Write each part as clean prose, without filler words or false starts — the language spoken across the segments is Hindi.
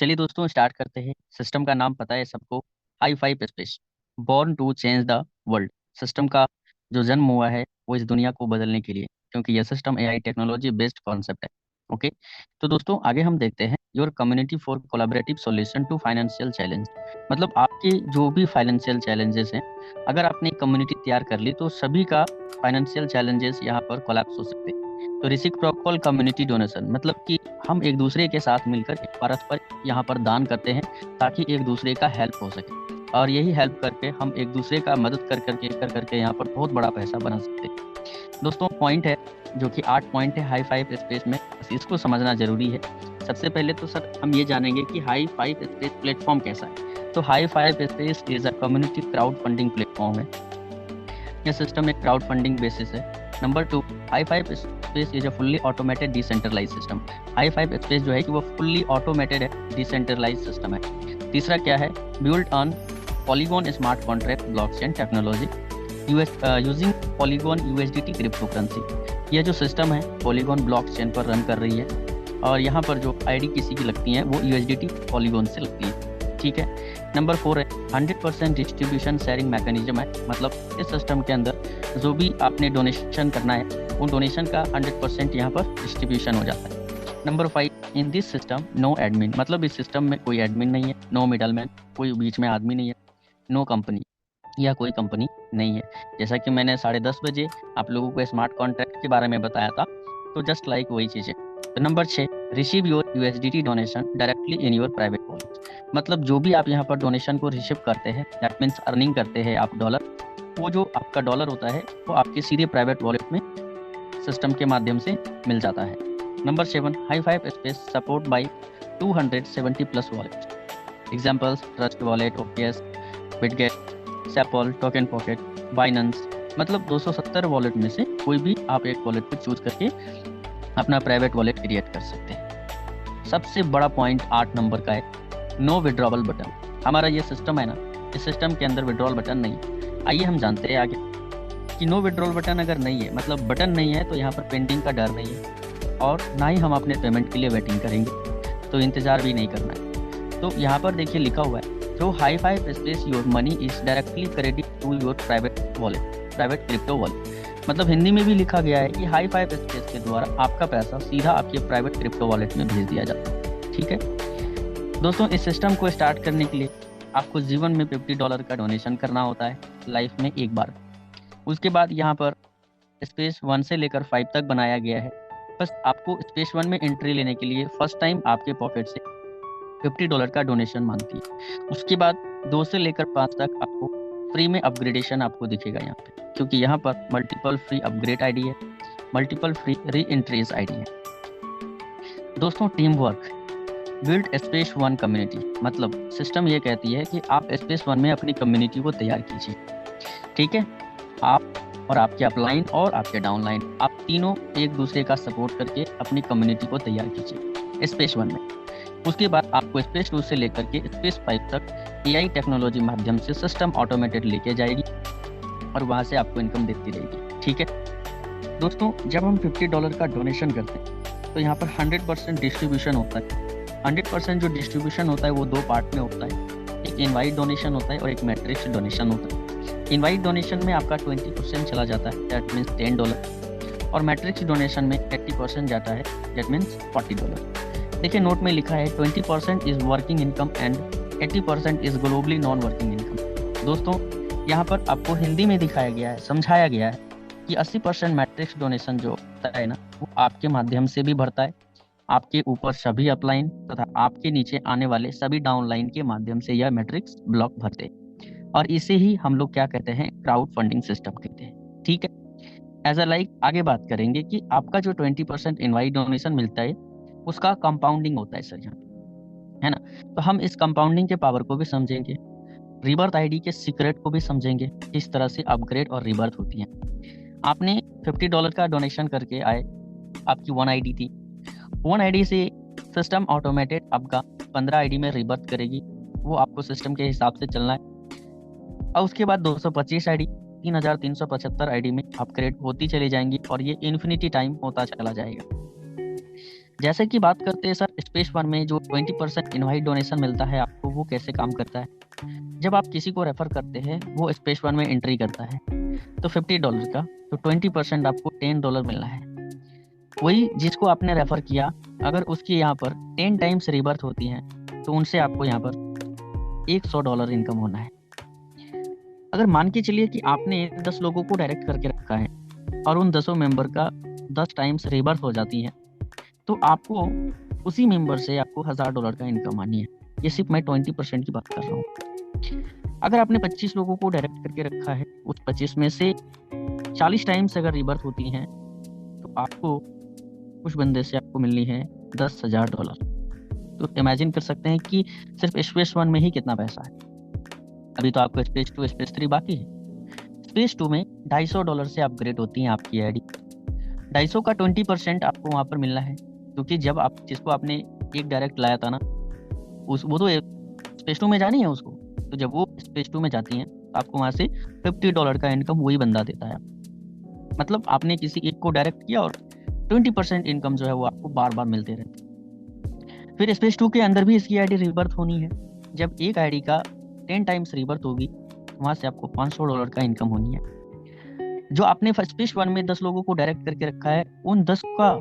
चलिए दोस्तों स्टार्ट करते हैं। सिस्टम का नाम पता है सबको, high five space, born to change the world. System का जो जन्म हुआ है वो इस दुनिया को बदलने के लिए, क्योंकि यह system AI technology based concept है। ओके, तो दोस्तों आगे हम देखते हैं your community for collaborative solution to financial challenge. मतलब आपके जो भी फाइनेंशियल चैलेंजेस हैं, अगर आपने कम्युनिटी तैयार कर ली तो सभी का फाइनेंशियल चैलेंजेस यहाँ पर कोलैप्स हो सकते हैं। तो रेसिप्रोकल कम्युनिटी डोनेशन मतलब कि हम एक दूसरे के साथ मिलकर एक परस्पर यहाँ पर दान करते हैं ताकि एक दूसरे का हेल्प हो सके, और यही हेल्प करके हम एक दूसरे का मदद कर करके यहाँ पर बहुत बड़ा पैसा बना सकते हैं। दोस्तों पॉइंट है जो कि 8 पॉइंट है हाई फाइव स्पेस में, बस इसको समझना जरूरी है। सबसे पहले तो सर हम ये जानेंगे कि हाई फाइव स्पेस प्लेटफॉर्म कैसा है। तो high five space is a community crowd funding platform है। यह सिस्टम एक क्राउड फंडिंग बेसिस है। Number 2, high five space is a fully automated decentralize system. High five space जो है कि वो फुल्ली ऑटोमेटेड है, डिसेंट्रलाइज सिस्टम है। तीसरा क्या है, build on polygon smart contract blockchain technology using polygon USDT crypto currency. यह जो सिस्टम है पॉलीगॉन ब्लॉकचेन पर रन कर रही है, और यहाँ पर जो आईडी किसी की लगती है वो यूएसडीटी पॉलीगॉन से लगती है। ठीक है। नंबर 4 है 100% डिस्ट्रीब्यूशन शेयरिंग मैकेनिज्म है। मतलब इस सिस्टम के अंदर जो भी आपने डोनेशन करना है वो डोनेशन का 100% यहाँ पर डिस्ट्रीब्यूशन हो जाता है। Number 5, in this system no admin. मतलब इस सिस्टम में कोई एडमिन नहीं है, नो मिडलमैन, कोई बीच में आदमी नहीं है, नो कंपनी या कोई कंपनी नहीं है। जैसा कि मैंने 10:30 बजे आप लोगों को स्मार्ट कॉन्ट्रैक्ट के बारे में बताया था, तो जस्ट लाइक वही चीज़ है। तो number 6, receive your USDT donation directly in your private wallet. मतलब जो भी आप यहाँ पर डोनेशन को रिसीव करते हैं, दैट मीन्स अर्निंग करते हैं आप डॉलर, वो जो आपका डॉलर होता है वो आपके सीधे प्राइवेट वॉलेट में सिस्टम के माध्यम से मिल जाता है। Number 7, high five space support by 270 plus wallet. Examples trust wallet, OKX, Bitget, SafePal, token pocket, Binance. मतलब 270 वॉलेट में से कोई भी आप एक वॉलेट को चूज करके अपना प्राइवेट वॉलेट क्रिएट कर सकते हैं। सबसे बड़ा पॉइंट 8 नंबर का है, नो विड्रॉवल बटन। हमारा ये सिस्टम है ना, इस सिस्टम के अंदर विड्रॉवल बटन नहीं है। आइए हम जानते हैं आगे कि नो विड्रॉवल बटन अगर नहीं है, मतलब बटन नहीं है, तो यहाँ पर पेंडिंग का डर नहीं है, और ना ही हम अपने पेमेंट के लिए वेटिंग करेंगे, तो इंतज़ार भी नहीं करना है। तो यहाँ पर देखिए लिखा हुआ है, through high five space your money is directly credit to your private wallet, private crypto wallet. मतलब हिंदी में भी लिखा गया है कि हाई फाइव स्पेस के द्वारा आपका पैसा सीधा आपके प्राइवेट क्रिप्टो वॉलेट में भेज दिया जाता है। ठीक है दोस्तों, इस सिस्टम को स्टार्ट करने के लिए आपको जीवन में $50 का डोनेशन करना होता है, लाइफ में एक बार। उसके बाद यहाँ पर स्पेस 1 से लेकर 5 तक बनाया गया है। बस आपको स्पेस 1 में एंट्री लेने के लिए फर्स्ट टाइम आपके पॉकेट से $50 का डोनेशन मांगती है। उसके बाद 2 से लेकर 5 तक आपको फ्री में अपग्रेडेशन आपको दिखेगा यहाँ पे, क्योंकि यहाँ पर मल्टीपल फ्री अपग्रेड आईडी है, मल्टीपल फ्री री एंट्रीज आईडी है। दोस्तों team work, build space 1 community. मतलब सिस्टम ये कहती है कि आप स्पेस 1 में अपनी कम्युनिटी को तैयार कीजिए। ठीक है, आप और आपके अपलाइन और आपके डाउनलाइन, आप तीनों एक दूसरे का सपोर्ट करके अपनी कम्युनिटी को तैयार कीजिए स्पेस 1 में। उसके बाद आपको स्पेस 2 से लेकर के स्पेस 5 तक एआई टेक्नोलॉजी माध्यम से सिस्टम ऑटोमेटेड लेके जाएगी, और वहाँ से आपको इनकम देती रहेगी। ठीक है दोस्तों, जब हम $50 का डोनेशन करते हैं तो यहाँ पर 100% डिस्ट्रीब्यूशन होता है। 100% जो डिस्ट्रीब्यूशन होता है वो 2 पार्ट में होता है, एक इनवाइट डोनेशन होता है और एक मैट्रिक्स डोनेशन होता है। इनवाइट डोनेशन में आपका 20% चला जाता है, दैट मीन्स $10, और मैट्रिक्स डोनेशन में 80% जाता है, दैट मीन्स $40। देखिए नोट में लिखा है 20% is working income and 80% is globally non working income. दोस्तों यहाँ पर आपको हिंदी में दिखाया गया है, समझाया गया है कि 80% मैट्रिक्स डोनेशन जो होता है ना, वो आपके माध्यम से भी भरता है, आपके ऊपर सभी अपलाइन तथा आपके नीचे आने वाले सभी डाउनलाइन के माध्यम से यह मैट्रिक्स ब्लॉक भरते हैं, और इसे ही हम लोग क्या कहते हैं, क्राउड फंडिंग सिस्टम कहते हैं। ठीक है, एज अ लाइक आगे बात करेंगे कि आपका जो 20% इनवाइट डोनेशन मिलता है उसका कंपाउंडिंग होता है सर यहाँ, है ना। तो हम इस कंपाउंडिंग के पावर को भी समझेंगे, रिबर्थ आईडी के सीक्रेट को भी समझेंगे, किस तरह से अपग्रेड और रिबर्थ होती है। आपने $50 का डोनेशन करके आए, आपकी 1 आईडी थी, 1 आईडी से सिस्टम ऑटोमेटेड आपका 15 आईडी में रिबर्थ करेगी, वो आपको सिस्टम के हिसाब से चलना है। और उसके बाद 225 आईडी, 3375 आईडी में अपग्रेड होती चली जाएंगी, और ये इन्फिनिटी टाइम होता चला जाएगा। जैसे कि बात करते हैं सर स्पेस वन में जो 20% इनवाइट डोनेशन मिलता है आपको, वो कैसे काम करता है। जब आप किसी को रेफर करते हैं, वो स्पेस वन में एंट्री करता है, तो $50 का, तो 20% आपको $10 मिलना है। वही जिसको आपने रेफर किया, अगर उसकी यहाँ पर 10 टाइम्स रिबर्थ होती है, तो उनसे आपको यहाँ पर $100 इनकम होना है। अगर मान के चलिए कि आपने 10 लोगों को डायरेक्ट करके रखा है और उन 10 मेंबर का 10 टाइम्स रिबर्थ हो जाती है, तो आपको उसी मेंबर से आपको $1000 का इनकम आनी है। ये सिर्फ मैं 20% की बात कर रहा हूँ। अगर आपने 25 लोगों को डायरेक्ट करके रखा है, उस 25 में से 40 टाइम्स अगर रिबर्थ होती हैं, तो आपको उस बंदे से आपको मिलनी है $10,000। तो इमेजिन कर सकते हैं कि सिर्फ स्पेस वन में ही कितना पैसा है। अभी तो आपको स्पेस टू स्पेस थ्री बाकी है। स्पेस टू में $250 से अपग्रेड होती है आपकी आईडी। 250 का 20% आपको वहां पर मिलना है, क्योंकि जब आप जिसको आपने एक डायरेक्ट लाया था ना, वो तो स्पेस टू में जानी है उसको, तो जब वो स्पेस टू में जाती है, आपको वहां से $50 का इनकम वही बंदा देता है। मतलब आपने किसी एक को डायरेक्ट किया और 20% इनकम जो है वो आपको बार बार मिलते रहते। फिर स्पेस टू के अंदर भी इसकी आईडी रिबर्थ होनी है। जब एक आईडी का 10 टाइम्स रिबर्थ होगी, वहां से आपको $500 का इनकम होनी है। जो आपने स्पेस वन में 10 लोगों को डायरेक्ट करके रखा है, उन 10 का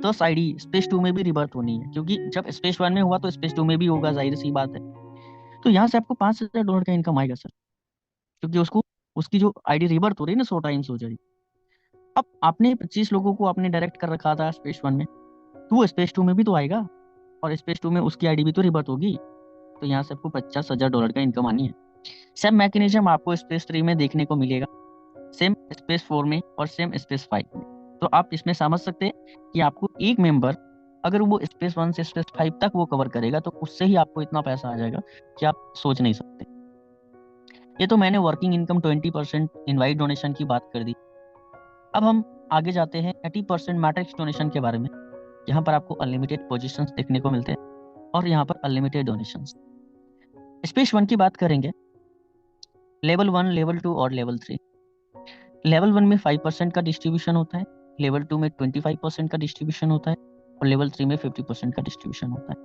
10 आईडी स्पेस टू में भी रिबर्थ होनी है, क्योंकि जब स्पेस वन में हुआ तो स्पेस टू में भी होगा, जाहिर सी बात है। तो यहाँ से आपको $5000 का इनकम आएगा सर, क्योंकि उसको उसकी जो आईडी रिबर्थ हो रही है ना 100 टाइम्स हो जाएगी। अब आपने 25 लोगों को आपने डायरेक्ट कर रखा था स्पेस वन में, तो वो स्पेस टू में भी तो आएगा, और स्पेस टू में उसकी आईडी भी तो रिबर्थ होगी। तो यहाँ से आपको $50,000 का इनकम आनी है। सेम मैकेनिज्म आपको स्पेस थ्री में देखने को मिलेगा, सेम स्पेस फोर में और सेम स्पेस फाइव में। तो आप इसमें समझ सकते हैं कि आपको एक मेंबर अगर वो स्पेस वन से स्पेस फाइव तक वो कवर करेगा, तो उससे ही आपको इतना पैसा आ जाएगा कि आप सोच नहीं सकते। ये तो मैंने वर्किंग इनकम 20% इनवाइट डोनेशन की बात कर दी। अब हम आगे जाते हैं 80% मैट्रिक्स डोनेशन के बारे में। यहाँ पर आपको अनलिमिटेड पोजीशंस देखने को मिलते हैं और यहाँ पर अनलिमिटेड डोनेशंस। स्पेस वन की बात करेंगे, लेवल 1, लेवल 2 और लेवल 3। लेवल 1 में 5% का डिस्ट्रीब्यूशन होता है, लेवल 2 में 25% का डिस्ट्रीब्यूशन होता है और लेवल 3 में 50% का डिस्ट्रीब्यूशन होता है।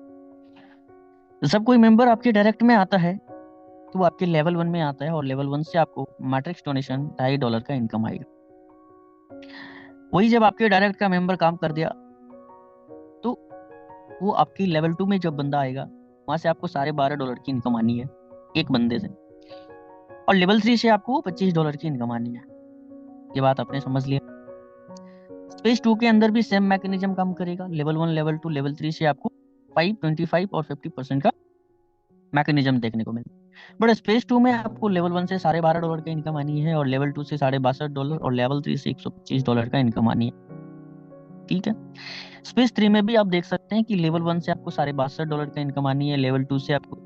जब कोई मेंबर आपके डायरेक्ट में आता है, तो वो आपके लेवल 1 में आता है और लेवल 1 से आपको मैट्रिक्स डोनेशन $2.5 का इनकम आएगा। वही जब आपके डायरेक्ट का मेंबर काम कर दिया, तो वो आपकी लेवल 2 में जब बंदा आएगा, वहां से आपको $12.5 की इनकम आनी है एक बंदे से, और लेवल 3 से आपको $25 की इनकम आनी है। ये बात आपने समझ लिया। स्पेस 2 के अंदर भी सेम मैकेनिज्म काम करेगा। लेवल 1, लेवल 2, लेवल 3 से आपको 5, 25 और 50% का मैकेनिज्म देखने को मिलेगा। बट स्पेस 2 में आपको लेवल 1 से $12.5 का इनकम आनी है और लेवल 2 से $62 और लेवल 3 से $125 का इनकम आनी है। ठीक है। स्पेस 3 में भी आप देख सकते हैं कि लेवल 1 से आपको $62 का इनकम आनी है, लेवल 2 से आपको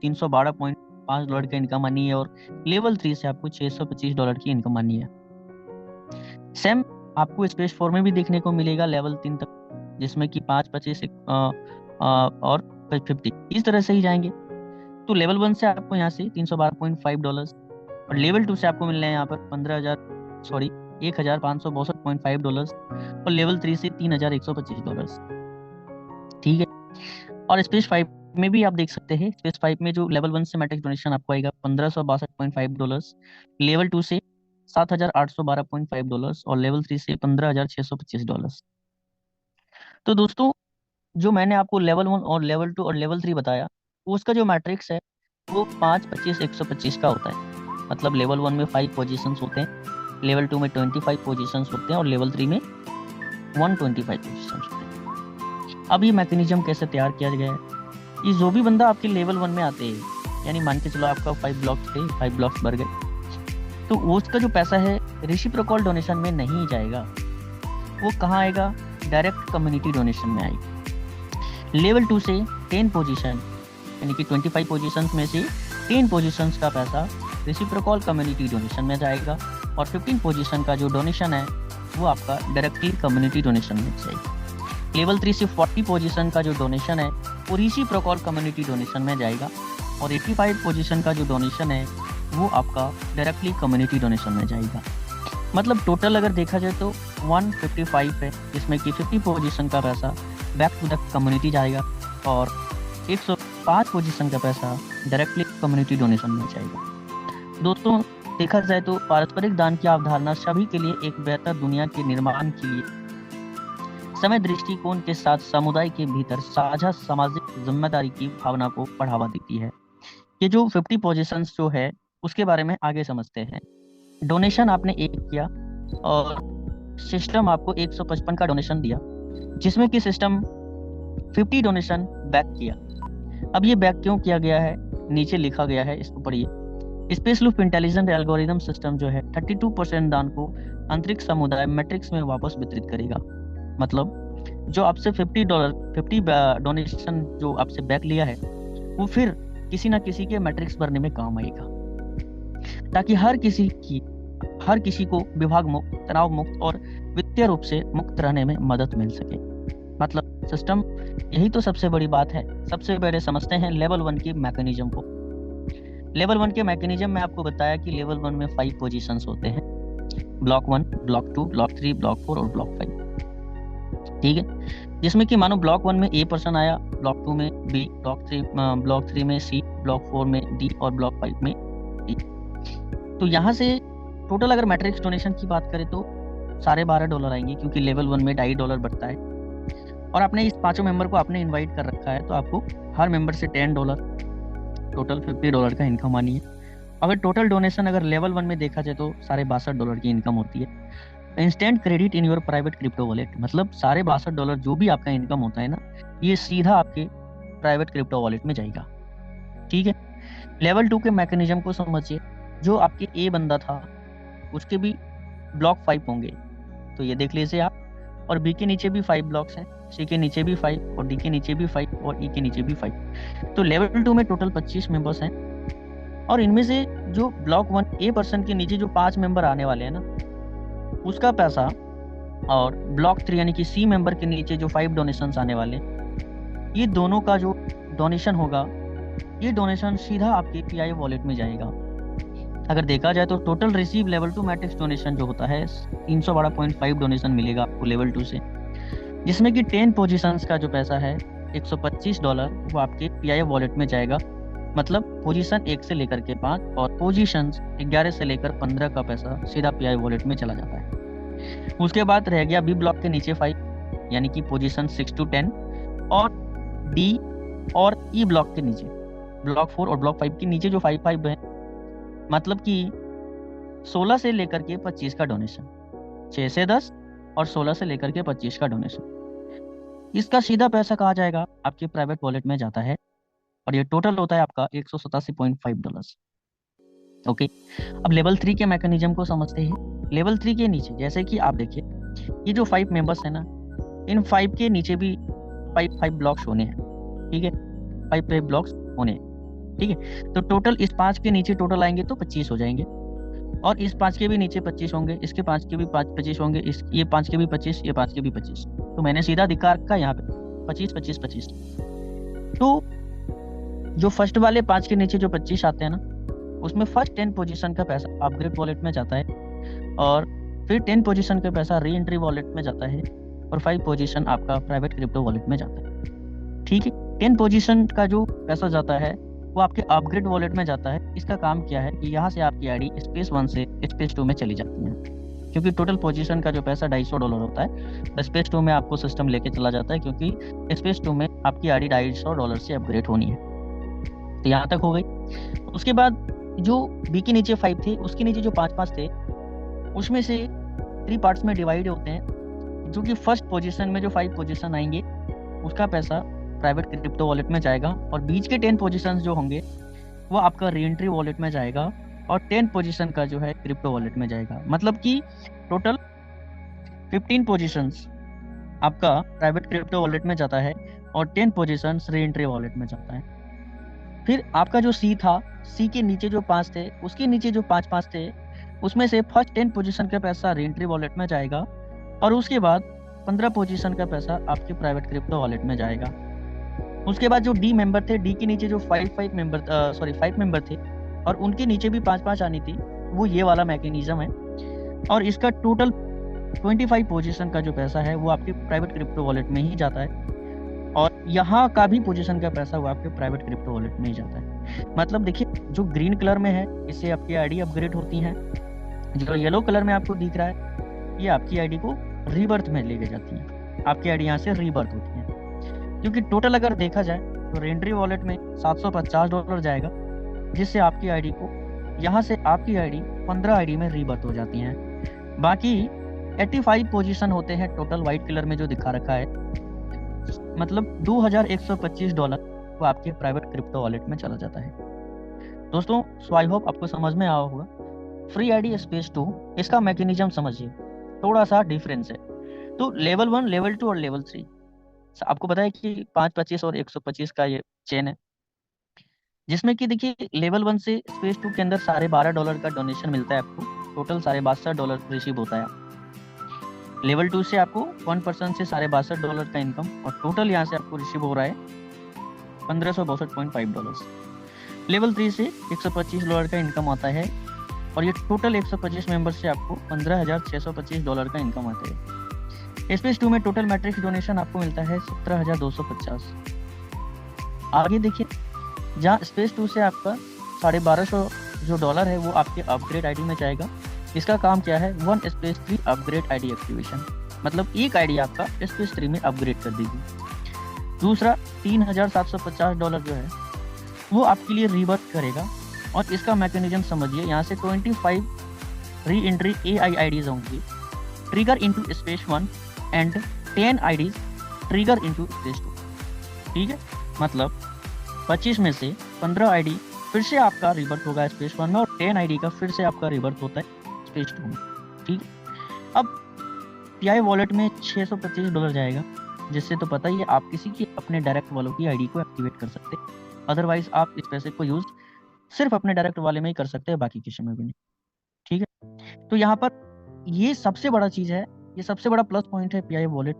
$312.5 का इनकम आनी है और लेवल 3 से आपको $625 की इनकम आनी है। सेम आपको स्पेस 4 में भी देखने को मिलेगा लेवल 3 तक, जिसमें कि 5, 25 और 50 इस तरह से ही जाएंगे। तो लेवल 1 से आपको यहाँ से $312.5 और लेवल 2 से आपको मिल रहे हैं यहाँ पर $1,562.5 और लेवल 3 से $3,125। ठीक है। और स्पेस 5 में भी आप देख सकते हैं, स्पेस 5 में जो लेवल 1 से मैट्रिक्स डोनेशन आपको आएगा $1,562.5, लेवल 2 से $7,812.5 और लेवल 3 से $15,625। तो दोस्तों, जो मैंने आपको लेवल 1 और लेवल 2 और लेवल 3 बताया, उसका जो मैट्रिक्स है वो 5, 25, 125 का होता है। मतलब लेवल 1 में 5 पोजीशंस होते हैं, लेवल 2 में 25 पोजीशंस होते हैं और लेवल 3 में 125 पोजीशंस होते हैं। अब ये मैकेनिज्म कैसे तैयार किया गया है, ये जो भी बंदा आपके लेवल 1 में आते हैं, यानी मान के चलो आपका 5 ब्लॉक्स थे, 5 ब्लॉक्स भर गए, तो उसका जो पैसा है रेसिप्रोकल डोनेशन में नहीं जाएगा। वो कहाँ आएगा? डायरेक्ट कम्युनिटी डोनेशन में आएगा। लेवल 2 से 10 पोजीशन, यानी कि 25 पोजीशंस में से 10 पोजीशंस का पैसा रेसिप्रोकल कम्युनिटी डोनेशन में जाएगा और 15 पोजीशन का जो डोनेशन है वो आपका डायरेक्टली कम्युनिटी डोनेशन में जाएगा। लेवल 3 से 40 पोजीशन का जो डोनेशन है वो रेसिप्रोकल कम्युनिटी डोनेशन में जाएगा और 85 पोजीशन का जो डोनेशन है वो आपका डायरेक्टली कम्युनिटी डोनेशन में जाएगा। मतलब टोटल अगर देखा जाए तो 155 है, जिसमें कि 50 पोजीशन का पैसा बैक टू द कम्युनिटी जाएगा और 105 पोजीशन का पैसा डायरेक्टली कम्युनिटी डोनेशन में जाएगा। दोस्तों, देखा जाए तो पारस्परिक दान की अवधारणा सभी के लिए एक बेहतर दुनिया के निर्माण के लिए समय दृष्टिकोण के साथ समुदाय के भीतर साझा सामाजिक जिम्मेदारी की भावना को बढ़ावा देती है। ये जो 50 पोजीशंस जो है उसके बारे में आगे समझते हैं। डोनेशन आपने एक किया और सिस्टम आपको 155 का डोनेशन दिया, जिसमें कि सिस्टम 50 डोनेशन बैक किया। अब ये बैक क्यों किया गया है, नीचे लिखा गया है, इसको पढ़िए। Space loop intelligent algorithm system जो है 32% दान को अंतरिक्ष समुदाय मैट्रिक्स में वापस वितरित करेगा। मतलब जो आपसे $50 डोनेशन जो आपसे बैक लिया है वो फिर किसी ना किसी के मैट्रिक्स भरने में काम आएगा, ताकि हर किसी को विभाग मुक्त, तनाव मुक्त और वित्तीय रूप से मुक्त रहने में मदद मिल सके। मतलब सिस्टम, यही तो सबसे बड़ी बात है। सबसे पहले समझते हैं लेवल 1 की मैकेनिज्म को। लेवल 1 के मैकेनिज्म में आपको बताया कि लेवल 1 में 5 पोजीशंस होते हैं, ब्लॉक 1, ब्लॉक 2, ब्लॉक 3, ब्लॉक 4 और ब्लॉक 5। ठीक है, जिसमें कि मानो ब्लॉक 1 में ए पर्सन आया, ब्लॉक 2 में बी, ब्लॉक 3 में सी, ब्लॉक 4 में डी और ब्लॉक 5 में ई। तो यहाँ से टोटल अगर मैट्रिक्स डोनेशन की बात करें तो $12.5 आएंगे, क्योंकि लेवल 1 में $2.5 बढ़ता है। और आपने इस पांचों मेंबर को आपने इनवाइट कर रखा है, तो आपको हर मेंबर से $10, टोटल $50 का इनकम आनी है। अगर टोटल डोनेशन अगर लेवल 1 में देखा जाए तो $62.5 की इनकम होती है। Instant credit in your private crypto wallet, मतलब $62.5 जो भी आपका इनकम होता है ना, ये सीधा आपके प्राइवेट क्रिप्टो वॉलेट में जाएगा। ठीक है, लेवल 2 के मैकेनिज्म को समझिए। जो आपके ए बंदा था उसके भी ब्लॉक 5 होंगे, तो ये देख लीजिए आप। और बी के नीचे भी 5 ब्लॉक्स हैं, सी के नीचे भी 5 और डी के नीचे भी 5 और ई के नीचे भी 5। तो लेवल 2 में टोटल 25 मेंबर्स हैं। और इनमें से जो ब्लॉक 1 ए पर्सन के नीचे जो 5 मेंबर आने वाले हैं ना, उसका पैसा, और ब्लॉक 3 यानी कि सी मेंबर के नीचे जो 5 डोनेशंस आने वाले, ये दोनों का जो डोनेशन होगा, ये डोनेशन सीधा आपके पीआई वॉलेट में जाएगा। अगर देखा जाए तो total receive level 2 matrix donation जो होता है 312.5 डोनेशन मिलेगा आपको लेवल 2 से, जिसमें कि 10 पोजीशंस का जो पैसा है $125 वो आपके पीआई वॉलेट में जाएगा। मतलब पोजीशन 1 से लेकर के 5 और पोजीशन 11 से लेकर 15 का पैसा सीधा पीआई वॉलेट में चला जाता है। उसके बाद रह गया बी ब्लॉक के नीचे 5, यानी कि पोजीशन 6 to 10, और डी और ई ब्लॉक के नीचे ब्लॉक 4 और ब्लॉक 5 के नीचे जो 5 है, मतलब कि 16 से लेकर के 25 का डोनेशन, 6 से 10 और 16 से लेकर के 25 का डोनेशन, इसका सीधा पैसा कहाँ जाएगा, आपके प्राइवेट वॉलेट में जाता है। और ये टोटल होता है आपका $187.5। ओके, अब लेवल 3 के मैकेनिज्म को समझते हैं। लेवल 3 के नीचे जैसे कि आप देखिए, ये जो 5 मेंबर्स है ना, इन 5 के नीचे भी 5 ब्लॉक्स होने हैं। ठीक है, 5 ब्लॉक्स होने हैं। ठीक है, तो टोटल इस 5 के नीचे टोटल आएंगे तो 25 हो जाएंगे, और इस 5 के भी नीचे 25 होंगे, इसके 5 के भी 25 होंगे, ये 5 के भी 25, ये 5 के भी 25। तो मैंने सीधा दिखा रखा यहाँ पे 25 25 25। तो जो फर्स्ट वाले 5 के नीचे जो 25 आते हैं ना, उसमें फर्स्ट 10 पोजीशन का पैसा अपग्रेड वॉलेट में जाता है, और फिर 10 पोजीशन का पैसा री एंट्री वॉलेट में जाता है, और 5 पोजीशन आपका प्राइवेट क्रिप्टो वॉलेट में जाता है। ठीक है, 10 पोजीशन का जो पैसा जाता है वो आपके अपग्रेड वॉलेट में जाता है। इसका काम क्या है कि यहाँ से आपकी आईडी स्पेस 1 से स्पेस 2 में चली जाती है, क्योंकि टोटल पोजीशन का जो पैसा $250 होता है, स्पेस 2 में आपको सिस्टम लेके चला जाता है, क्योंकि स्पेस 2 में आपकी आईडी $250 से अपग्रेड होनी है। तो यहाँ तक हो गई। उसके बाद जो बी के नीचे 5 थे, उसके नीचे जो 5 थे, उसमें से 3 पार्ट्स में डिवाइड होते हैं, जो कि फर्स्ट पोजीशन में जो 5 पोजीशन आएंगे उसका पैसा प्राइवेट क्रिप्टो वॉलेट में जाएगा, और बीच के 10 पोजीशंस जो होंगे वो आपका री एंट्री वॉलेट में जाएगा, और 10 पोजीशन का जो है क्रिप्टो वॉलेट में जाएगा। मतलब कि टोटल 15 पोजीशंस आपका प्राइवेट क्रिप्टो वॉलेट में जाता है, और 10 पोजीशंस री एंट्री वॉलेट में जाता है। फिर आपका जो सी था, सी के नीचे जो 5 थे, उसके नीचे जो 5 थे, उसमें से फर्स्ट 10 पोजीशन का पैसा री एंट्री वॉलेट में जाएगा, और उसके बाद 15 पोजीशन का पैसा आपके प्राइवेट क्रिप्टो वॉलेट में जाएगा। उसके बाद जो डी मेंबर थे, डी के नीचे जो 5 मेंबर थे, और उनके नीचे भी 5 आनी थी, वो ये वाला मैकेनिज्म है। और इसका टोटल 25 पोजीशन का जो पैसा है वो आपके प्राइवेट क्रिप्टो वॉलेट में ही जाता है, और यहाँ का भी पोजीशन का पैसा वो आपके प्राइवेट क्रिप्टो वॉलेट में ही जाता है। मतलब देखिए, जो ग्रीन कलर में है इससे आपकी आईडी अपग्रेड होती है, जो येलो कलर में आपको दिख रहा है ये आपकी आईडी को रीबर्थ में लेके जाती है, आपकी आईडी यहाँ से रीबर्थ होती है। क्योंकि टोटल अगर देखा जाए तो रेंट्री वॉलेट में $750 जाएगा, जिससे आपकी आईडी को यहाँ से आपकी आईडी 15 आईडी में रीबर्थ हो जाती है। बाकी 85 पोजीशन होते हैं टोटल व्हाइट कलर में जो दिखा रखा है, मतलब $2125 वो आपके प्राइवेट क्रिप्टो वॉलेट में चला जाता है। दोस्तों, सो आई होप आपको समझ में आया होगा। फ्री आईडी स्पेस 2 इसका मैकेनिज्म समझिए, थोड़ा सा डिफरेंस है। तो लेवल 1, लेवल 2 और लेवल 3 आपको पता है कि 525 और 125 का ये चेन है, जिसमें कि देखिए लेवल 1 से स्पेस 2 के अंदर $12.5 का डोनेशन मिलता है आपको, टोटल $62 रिसीव होता है। लेवल 2 से आपको 1% से $62 का इनकम, और टोटल यहाँ से आपको रिसीव हो रहा है $1562.5। लेवल 3 से $125 का इनकम आता है, और ये टोटल 125 मेंबर से आपको $15,625 का इनकम आता है। स्पेस 2 में टोटल मैट्रिक्स डोनेशन आपको मिलता है 17,250। आगे देखिए, जहाँ स्पेस 2 से आपका $1250 जो डॉलर है वो आपके अपग्रेड आईडी में जाएगा। इसका काम क्या है, 1 स्पेस 3 अपग्रेड आईडी एक्टिवेशन, मतलब एक आईडी आपका स्पेस 3 में अपग्रेड कर देगी। दूसरा $3,750 जो है वो आपके लिए रीबर्थ करेगा, और इसका मैकेनिज्म समझिए। यहाँ से 25 री एंट्री AI आईडीज होंगी trigger into space 1 and 10 IDs trigger into space 2। ठीक है, मतलब 25 में से 15 आईडी फिर से आपका रिबर्थ होगा स्पेस 1 में, और 10 आईडी का फिर से आपका रिबर्थ होता है स्पेस 2 में। ठीक है, अब PI वॉलेट में $625 जाएगा, जिससे तो पता ही है आप किसी की अपने डायरेक्ट वालों की आईडी को एक्टिवेट कर सकते हैं। अदरवाइज आप इस पैसे को यूज सिर्फ अपने डायरेक्ट वाले में ही कर सकते हैं, बाकी किसी में भी नहीं। ठीक है, तो यहाँ पर ये सबसे बड़ा चीज है, ये सबसे बड़ा प्लस पॉइंट है PI वॉलेट,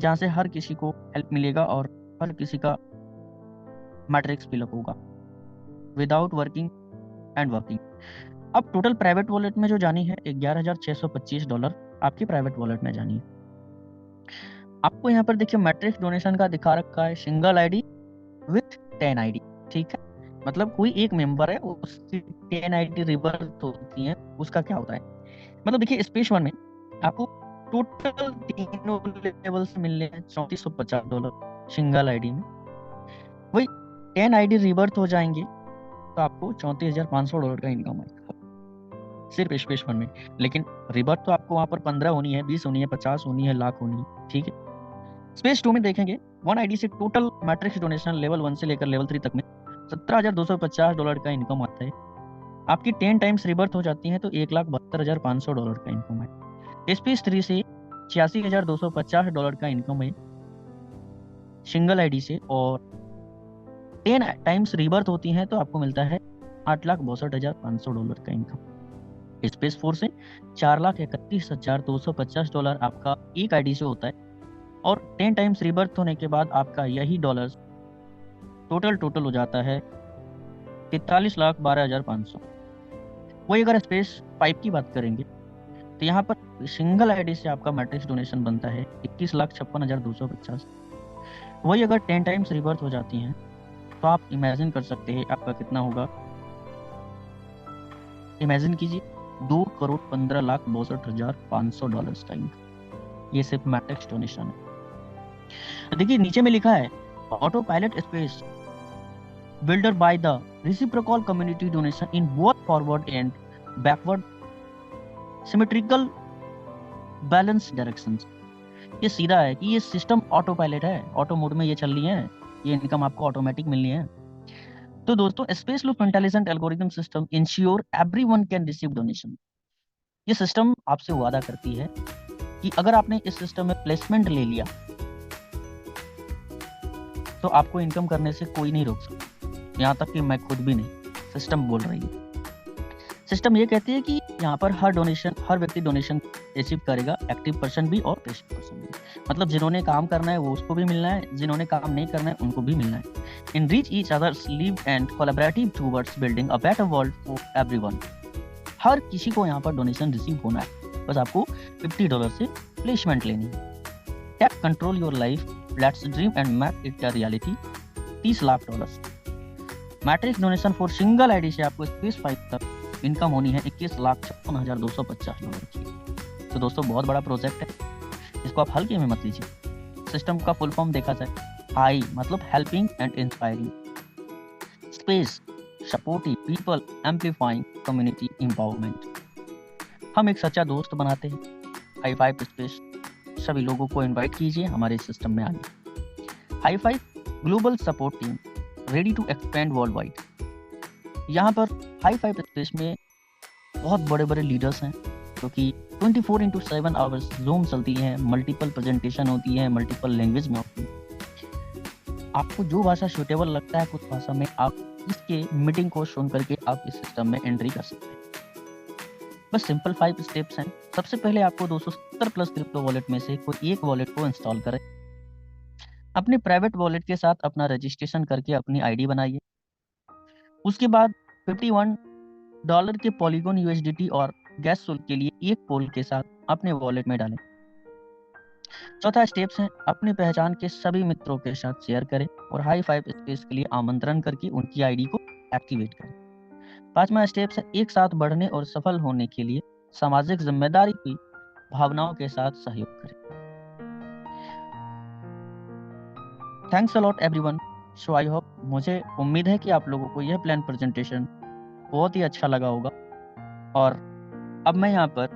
जहाँ से हर किसी को हेल्प मिलेगा और हर किसी का मैट्रिक्स फिलअप होगा विदाउट वर्किंग एंड वर्किंग। अब टोटल प्राइवेट वॉलेट में जो जानी है $11,625 आपकी प्राइवेट वॉलेट में जानी है। आपको यहाँ पर देखिए मैट्रिक्स डोनेशन का दिखा रखा है, सिंगल आईडी विथ 10 आईडी। ठीक है, मतलब कोई एक मेंबर है उसकी 10 आईडी रिबर्थ होती है, उसका क्या होता है, मतलब देखिए स्पेस 1 में आपको टोटल तीनों लेवल से मिलने हैं $3450 सिंगल आईडी में। वही 10 आईडी रिबर्थ हो जाएंगे तो आपको $34,500 का इनकम आएगा सिर्फ स्पेस 1 में। लेकिन रिबर्थ तो आपको वहां पर 15 होनी है, 20 होनी है, 50 होनी है, लाख होनी है। ठीक है, स्पेस 2 में देखेंगे 1 आईडी से टोटल मैट्रिक्स डोनेशन लेवल 1 से लेकर लेवल 3 तक में $17,250 का इनकम आता है। आपकी 10 टाइम्स रिबर्थ हो जाती है तो $1,72,500 का इनकम है। स्पेस 3 से $86,250 का इनकम है सिंगल आईडी से, और 10 टाइम्स रिबर्थ होती हैं तो आपको मिलता है $8,62,500 का इनकम। स्पेस 4 से $4,31,250 आपका एक आईडी से होता है, और 10 टाइम्स रिबर्थ होने के बाद आपका यही डॉलर टोटल हो जाता है 43,12,500। वही अगर स्पेस 5 की बात करेंगे तो यहाँ पर सिंगल आईडी से आपका मैट्रिक्स डोनेशन बनता है 21,56,250। वही अगर 10 टाइम्स रिबर्थ हो जाती हैं तो आप इमेजिन कर सकते हैं आपका कितना होगा। इमेजिन कीजिए $2,15,62,500 का इनकम, ये सिर्फ मैट्रिक्स डोनेशन है। देखिए नीचे में लिखा है auto pilot space builder by the reciprocal community donation in both forward and backward symmetrical balance directions. ये सीधा है कि ये सिस्टम ऑटो पायलट है, ऑटो मोड में ये चल रही है, ये इनकम आपको ऑटोमेटिक मिलनी है। तो दोस्तों space loop intelligent algorithm system ensure everyone can receive donation. ये सिस्टम आपसे वादा करती है कि अगर आपने इस सिस्टम में प्लेसमेंट ले लिया तो आपको इनकम करने से कोई नहीं रोक सकता, यहाँ तक कि मैं खुद भी नहीं, सिस्टम बोल रही है। सिस्टम ये कहती है कि यहाँ पर हर व्यक्ति डोनेशन रिसीव करेगा, एक्टिव पर्सन भी और पैसिव पर्सन भी। मतलब जिन्होंने काम करना है वो उसको भी मिलना है, जिन्होंने काम नहीं करना है उनको भी मिलना है। Enrich each other's live and collaborative towards building a better world for everyone। हर किसी को यहाँ पर डोनेशन रिसीव होना है, बस आपको $50 से प्लेसमेंट लेनी है। Tap control your life let's dream and make it a reality, $30 lakh. Matrix donation for single ID से आपको स्पेस 5 तक इनकम होनी है $21,56,250 की। तो दोस्तों बहुत बड़ा प्रोजेक्ट है, इसको आप हल्के में मत लीजिए। सिस्टम का फुल फॉर्म देखा जाए, हाई मतलब helping and inspiring, space supporting people, amplifying community empowerment. हम एक सच्चा दोस्त बनाते हैं। हाई फाइव स्पेस सभी लोगों को इनवाइट कीजिए हमारे सिस्टम में आने। High five global support team ready to expand worldwide. यहाँ पर हाई फाइव स्पेस में बहुत बड़े बड़े लीडर्स हैं, क्योंकि 24/7 आवर्स जूम चलती है, मल्टीपल प्रेजेंटेशन होती है, मल्टीपल लैंग्वेज में होती है। आपको जो भाषा सूटेबल लगता है कुछ भाषा में, आप इसके मीटिंग को सुन करके आप इस सिस्टम में एंट्री कर सकते हैं। बस सिंपल 5 स्टेप्स हैं। सबसे पहले आपको 270 प्लस क्रिप्टो वॉलेट में से कोई एक वॉलेट को इंस्टॉल करें। अपने प्राइवेट वॉलेट के साथ अपना रजिस्ट्रेशन करके अपनी आईडी बनाइए। उसके बाद $51 के पॉलीगॉन यूएसडीटी और गैस शुल्क के लिए एक पोल के साथ अपने वॉलेट में डालें। चौथा स्टेप्स है, अपनी पहचान के सभी मित्रों के साथ शेयर करें और हाई फाइव स्पेस के लिए आमंत्रण करके उनकी आईडी को एक्टिवेट करें। पांचवा स्टेप्स है, एक साथ बढ़ने और सफल होने के लिए सामाजिक जिम्मेदारी की भावनाओं के साथ सहयोग करें। Thanks a lot everyone. So I hope, मुझे उम्मीद है कि आप लोगों को यह प्लान प्रेजेंटेशन बहुत ही अच्छा लगा होगा। और अब मैं यहाँ पर